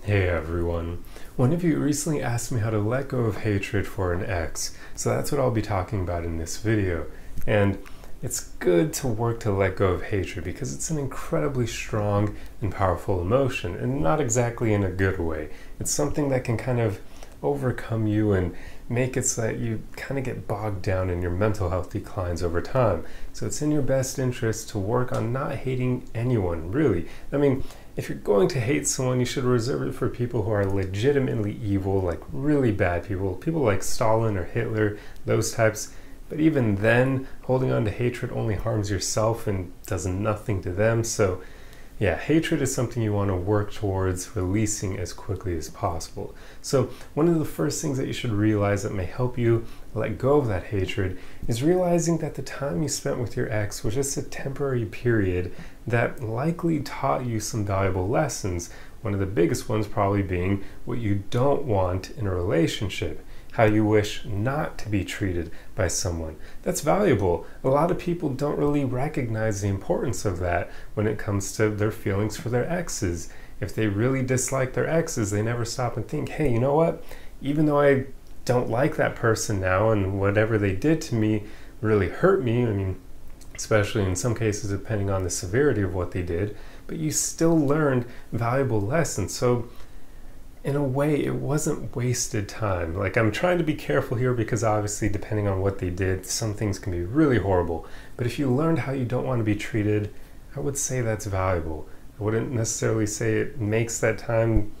Hey everyone. One of you recently asked me how to let go of hatred for an ex, so that's what I'll be talking about in this video. And it's good to work to let go of hatred because it's an incredibly strong and powerful emotion, and not exactly in a good way. It's something that can kind of overcome you and make it so that you kind of get bogged down and your mental health declines over time. So it's in your best interest to work on not hating anyone, really. I mean, if you're going to hate someone, you should reserve it for people who are legitimately evil, like really bad people, people like Stalin or Hitler, those types. But even then, holding on to hatred only harms yourself and does nothing to them. So yeah, hatred is something you want to work towards releasing as quickly as possible. So one of the first things that you should realize that may help you let go of that hatred is realizing that the time you spent with your ex was just a temporary period that likely taught you some valuable lessons. One of the biggest ones probably being what you don't want in a relationship. How you wish not to be treated by someone. That's valuable. A lot of people don't really recognize the importance of that when it comes to their feelings for their exes. If they really dislike their exes, they never stop and think, hey, you know what? Even though I don't like that person now and whatever they did to me really hurt me, I mean, especially in some cases depending on the severity of what they did, but you still learned valuable lessons. So in a way, it wasn't wasted time. Like, I'm trying to be careful here because obviously depending on what they did, some things can be really horrible. But if you learned how you don't want to be treated, I would say that's valuable. I wouldn't necessarily say it makes that time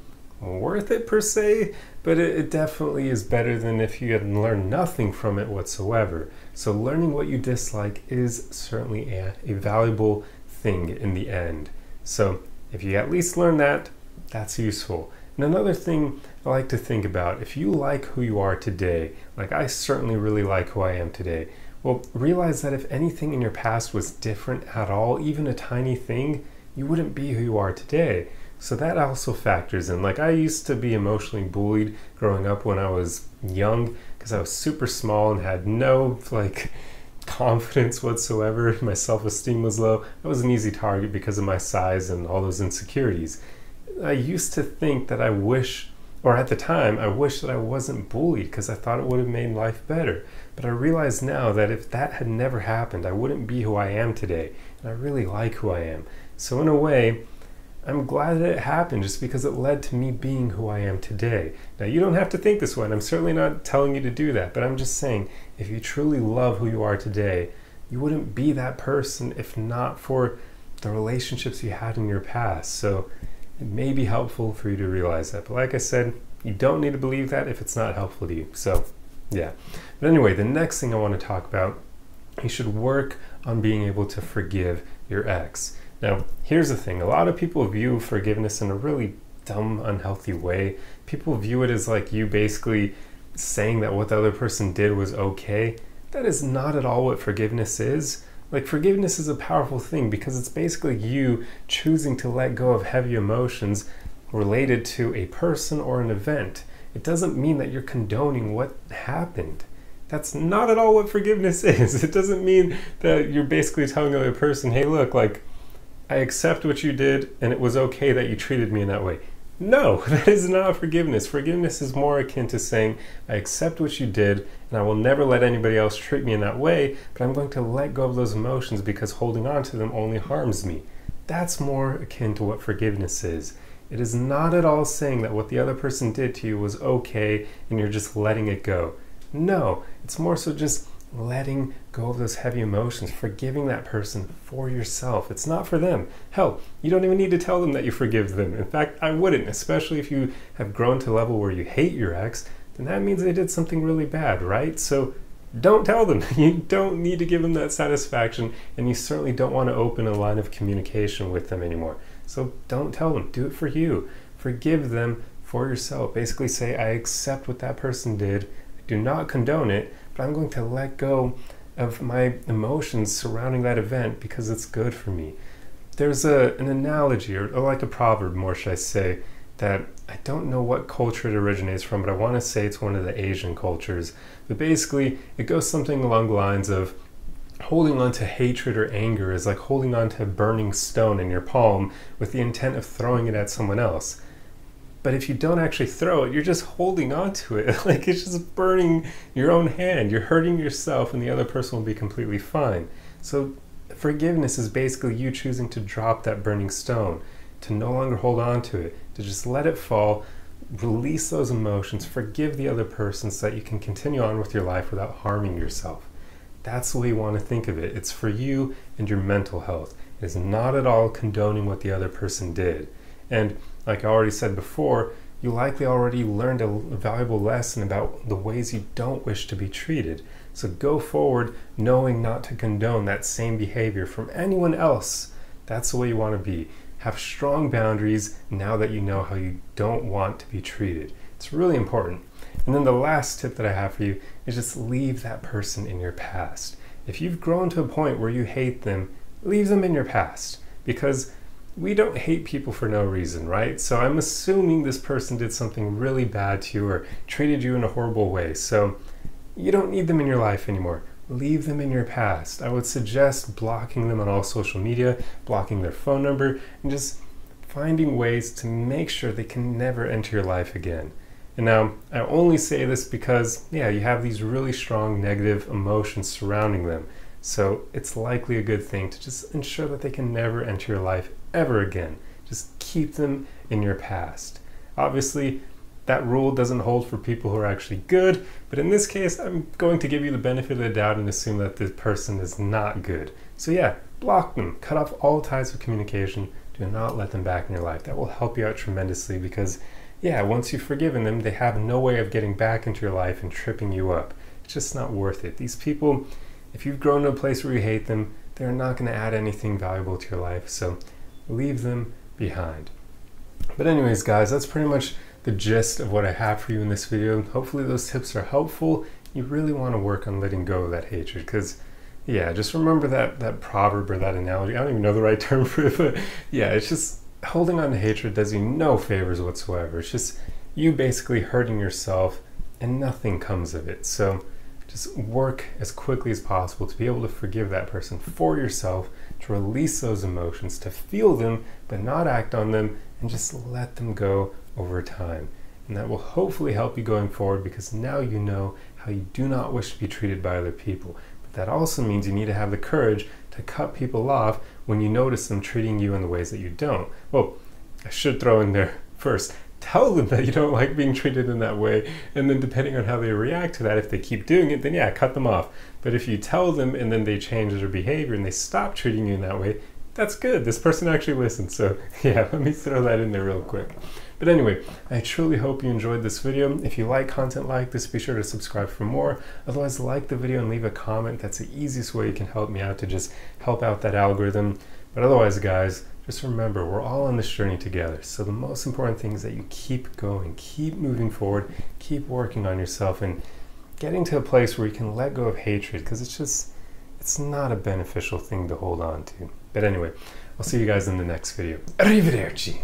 worth it per se, but it definitely is better than if you had learned nothing from it whatsoever. So learning what you dislike is certainly a valuable thing in the end. So if you at least learn that, that's useful. And another thing I like to think about, if you like who you are today, like I certainly really like who I am today, well, realize that if anything in your past was different at all, even a tiny thing, you wouldn't be who you are today. So that also factors in. Like, I used to be emotionally bullied growing up when I was young because I was super small and had no confidence whatsoever. My self-esteem was low. I was an easy target because of my size and all those insecurities. I used to think that at the time, I wished that I wasn't bullied because I thought it would have made life better. But I realize now that if that had never happened, I wouldn't be who I am today. And I really like who I am. So in a way, I'm glad that it happened just because it led to me being who I am today. Now, you don't have to think this way, and I'm certainly not telling you to do that, but I'm just saying, if you truly love who you are today, you wouldn't be that person if not for the relationships you had in your past. So it may be helpful for you to realize that. But like I said, you don't need to believe that if it's not helpful to you. So, yeah. But anyway, the next thing I want to talk about, you should work on being able to forgive your ex. Now, here's the thing. A lot of people view forgiveness in a really dumb, unhealthy way. People view it as like you basically saying that what the other person did was okay. That is not at all what forgiveness is. Like, forgiveness is a powerful thing because it's basically you choosing to let go of heavy emotions related to a person or an event. It doesn't mean that you're condoning what happened. That's not at all what forgiveness is. It doesn't mean that you're basically telling the other person, hey, look, like, I accept what you did and it was okay that you treated me in that way. No, that is not forgiveness. Forgiveness is more akin to saying, I accept what you did and I will never let anybody else treat me in that way, but I'm going to let go of those emotions because holding on to them only harms me. That's more akin to what forgiveness is. It is not at all saying that what the other person did to you was okay and you're just letting it go. No, it's more so just letting go of those heavy emotions, forgiving that person for yourself. It's not for them. Hell, you don't even need to tell them that you forgive them. In fact, I wouldn't, especially if you have grown to a level where you hate your ex, then that means they did something really bad, right? So don't tell them. You don't need to give them that satisfaction, and you certainly don't want to open a line of communication with them anymore. So don't tell them. Do it for you. Forgive them for yourself. Basically say, I accept what that person did. I do not condone it, but I'm going to let go of my emotions surrounding that event because it's good for me. There's an analogy, or like a proverb more should I say, that I don't know what culture it originates from, but I want to say it's one of the Asian cultures. But basically, it goes something along the lines of holding on to hatred or anger is like holding on to a burning stone in your palm with the intent of throwing it at someone else. But if you don't actually throw it, you're just holding on to it. Like, it's just burning your own hand. You're hurting yourself, and the other person will be completely fine. So forgiveness is basically you choosing to drop that burning stone, to no longer hold on to it, to just let it fall, release those emotions, forgive the other person so that you can continue on with your life without harming yourself. That's the way you want to think of it. It's for you and your mental health. It is not at all condoning what the other person did. And like I already said before, you likely already learned a valuable lesson about the ways you don't wish to be treated. So go forward knowing not to condone that same behavior from anyone else. That's the way you want to be. Have strong boundaries now that you know how you don't want to be treated. It's really important. And then the last tip that I have for you is just leave that person in your past. If you've grown to a point where you hate them, leave them in your past. Because we don't hate people for no reason, right? So I'm assuming this person did something really bad to you or treated you in a horrible way. So you don't need them in your life anymore. Leave them in your past. I would suggest blocking them on all social media, blocking their phone number, and just finding ways to make sure they can never enter your life again. And now, I only say this because, yeah, you have these really strong negative emotions surrounding them. So it's likely a good thing to just ensure that they can never enter your life ever again. Just keep them in your past. Obviously, that rule doesn't hold for people who are actually good, but in this case, I'm going to give you the benefit of the doubt and assume that this person is not good. So yeah, block them, cut off all ties of communication, do not let them back in your life. That will help you out tremendously because, yeah, once you've forgiven them, they have no way of getting back into your life and tripping you up. It's just not worth it. These people, if you've grown to a place where you hate them, they're not going to add anything valuable to your life, so leave them behind. But anyways, guys, that's pretty much the gist of what I have for you in this video. Hopefully those tips are helpful. You really want to work on letting go of that hatred because, yeah, just remember that proverb or that analogy. I don't even know the right term for it, but yeah, it's just holding on to hatred does you no favors whatsoever. It's just you basically hurting yourself and nothing comes of it. So just work as quickly as possible to be able to forgive that person for yourself, to release those emotions, to feel them but not act on them, and just let them go over time. And that will hopefully help you going forward because now you know how you do not wish to be treated by other people. But that also means you need to have the courage to cut people off when you notice them treating you in the ways that you don't. Well, I should throw in there first, tell them that you don't like being treated in that way, and then depending on how they react to that, if they keep doing it, then yeah, cut them off. But if you tell them and then they change their behavior and they stop treating you in that way, that's good. This person actually listened. So yeah, let me throw that in there real quick. But anyway, I truly hope you enjoyed this video. If you like content like this, be sure to subscribe for more. Otherwise, like the video and leave a comment. That's the easiest way you can help me out to just help out that algorithm. But otherwise, guys, just remember, we're all on this journey together. So the most important thing is that you keep going, keep moving forward, keep working on yourself and getting to a place where you can let go of hatred because it's not a beneficial thing to hold on to. But anyway, I'll see you guys in the next video. Arrivederci.